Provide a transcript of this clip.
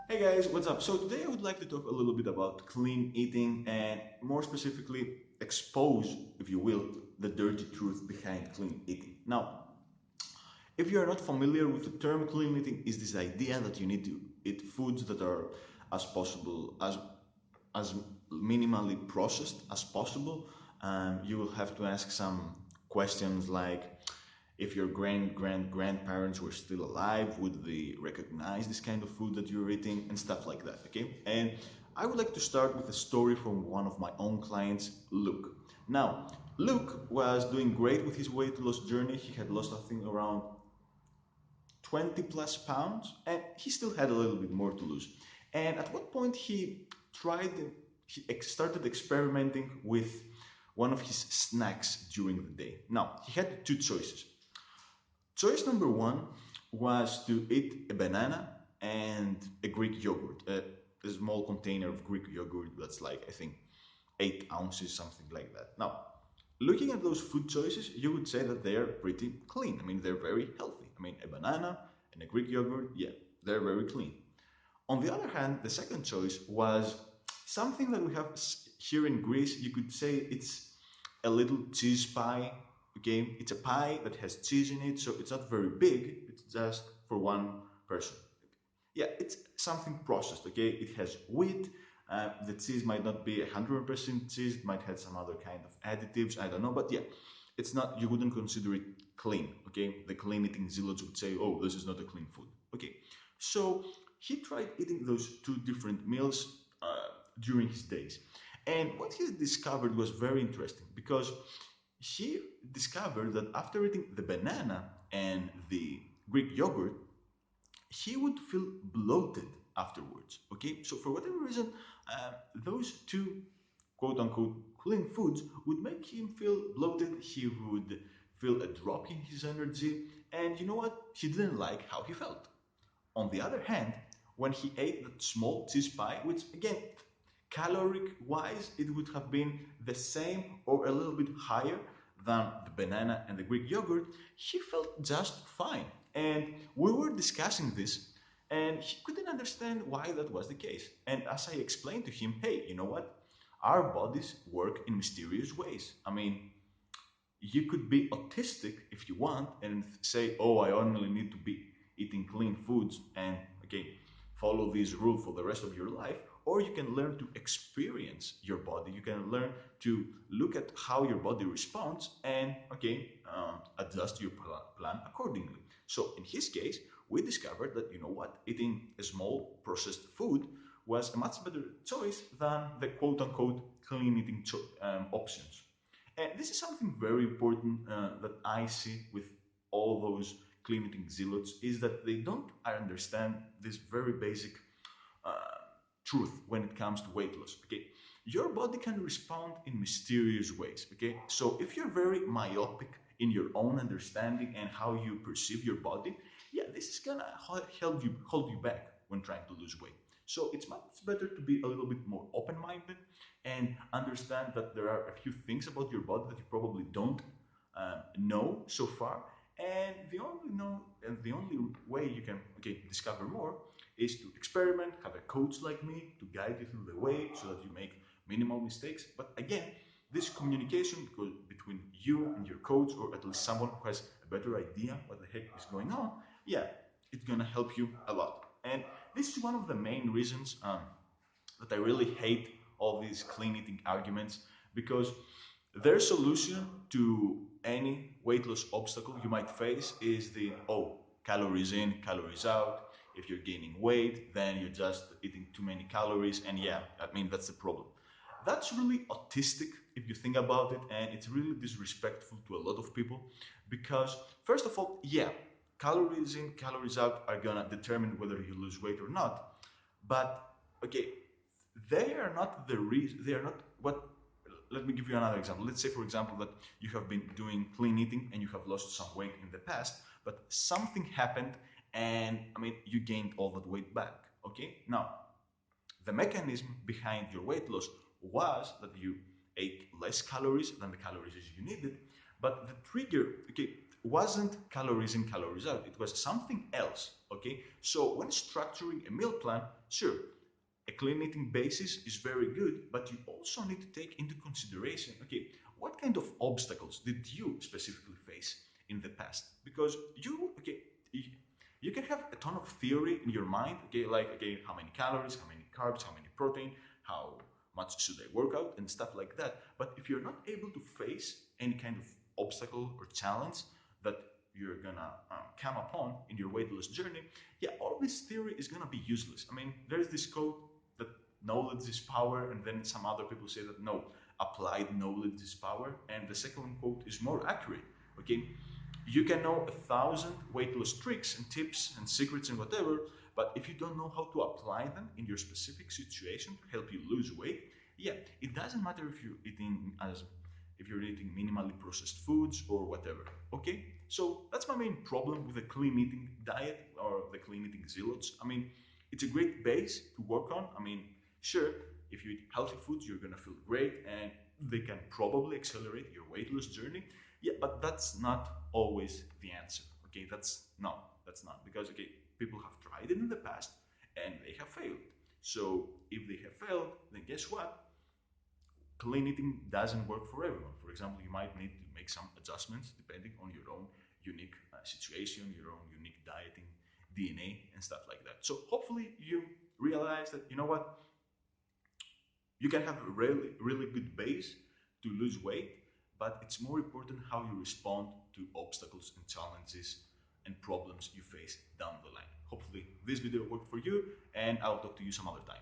Hey guys, what's up? So today I would like to talk a little bit about clean eating and more specifically expose, if you will, the dirty truth behind clean eating. Now, if you are not familiar with the term clean eating, is this idea that you need to eat foods that are as possible as minimally processed as possible. You will have to ask some questions like if your grandparents were still alive, would they recognize this kind of food that you're eating and stuff like that? Okay, and I would like to start with a story from one of my own clients, Luke. Now, Luke was doing great with his weight loss journey. He had lost, I think, around 20 plus pounds, and he still had a little bit more to lose. And at what point tried, he started experimenting with one of his snacks during the day. Now, he had two choices. Choice number one was to eat a banana and a Greek yogurt, a small container of Greek yogurt that's like, I think, 8 ounces, something like that. Now, looking at those food choices, you would say that they are pretty clean. I mean, they're very healthy. I mean, a banana and a Greek yogurt, yeah, they're very clean. On the other hand, the second choice was something that we have here in Greece. You could say it's a little cheese pie. Okay, it's a pie that has cheese in it, so it's not very big. It's just for one person. Yeah, it's something processed. Okay, it has wheat. The cheese might not be 100% cheese. It might have some other kind of additives. I don't know, but yeah, it's not. You wouldn't consider it clean. Okay, the clean eating zealots would say, "Oh, this is not a clean food." Okay, so he tried eating those two different meals during his days, and what he discovered was very interesting because he discovered that after eating the banana and the Greek yogurt, he would feel bloated afterwards. Okay, so for whatever reason, those two quote unquote clean foods would make him feel bloated. He would feel a drop in his energy, and you know what? He didn't like how he felt. On the other hand, when he ate that small cheese pie, which again, caloric wise, it would have been the same or a little bit higher than the banana and the Greek yogurt, he felt just fine. And we were discussing this, and he couldn't understand why that was the case. And as I explained to him, hey, you know what? Our bodies work in mysterious ways. I mean, you could be autistic if you want and say, oh, I only need to be eating clean foods and, okay, follow these rules for the rest of your life. Or you can learn to experience your body. You can learn to look at how your body responds and, okay, adjust your plan accordingly. So in his case, we discovered that, you know what, eating a small processed food was a much better choice than the quote unquote clean eating options. And this is something very important that I see with all those clean eating zealots is that they don't understand this very basic uh, truth when it comes to weight loss. Okay, your body can respond in mysterious ways. Okay, so if you're very myopic in your own understanding and how you perceive your body, yeah, this is gonna hold you back when trying to lose weight. So it's much better to be a little bit more open-minded and understand that there are a few things about your body that you probably don't know so far. And the only way you can discover more is to experiment, have a coach like me to guide you through the way so that you make minimal mistakes. But again, this communication between you and your coach, or at least someone who has a better idea what the heck is going on, yeah, it's gonna help you a lot. And this is one of the main reasons that I really hate all these clean eating arguments because their solution to any weight loss obstacle you might face is the calories in, calories out. If you're gaining weight, then you're just eating too many calories, and yeah, I mean that's the problem. That's really autistic if you think about it, and it's really disrespectful to a lot of people because, first of all, yeah, calories in, calories out are gonna determine whether you lose weight or not. But okay, they are not the reason. They are not what. Let me give you another example. Let's say, for example, that you have been doing clean eating and you have lost some weight in the past, but something happened, and I mean, you gained all that weight back. Okay, now the mechanism behind your weight loss was that you ate less calories than the calories you needed, but the trigger, okay, wasn't calories in, calories out. It was something else. Okay, so when structuring a meal plan, sure, a clean eating basis is very good, but you also need to take into consideration, okay, what kind of obstacles did you specifically face in the past? Because you can have a ton of theory in your mind, okay, like, okay, how many calories, how many carbs, how many protein, how much should I work out, and stuff like that. But if you're not able to face any kind of obstacle or challenge that you're gonna come upon in your weight loss journey, yeah, all this theory is gonna be useless. I mean, there's this quote that knowledge is power, and then some other people say that no, applied knowledge is power, and the second quote is more accurate. Okay, you can know 1,000 weight loss tricks and tips and secrets and whatever, but if you don't know how to apply them in your specific situation to help you lose weight, yeah, it doesn't matter if you're eating minimally processed foods or whatever. Okay, so that's my main problem with the clean eating diet or the clean eating zealots. I mean, it's a great base to work on. I mean, sure, if you eat healthy foods, you're gonna feel great, and they can probably accelerate your weight loss journey. Yeah, but that's not always the answer. Okay, that's not, because okay, people have tried it in the past and they have failed. So if they have failed, then guess what? Clean eating doesn't work for everyone. For example, you might need to make some adjustments depending on your own unique situation, your own unique dieting DNA, and stuff like that. So hopefully you realize that, you know what, you can have a really, really good base to lose weight, but it's more important how you respond to obstacles and challenges and problems you face down the line. Hopefully, this video worked for you, and I'll talk to you some other time.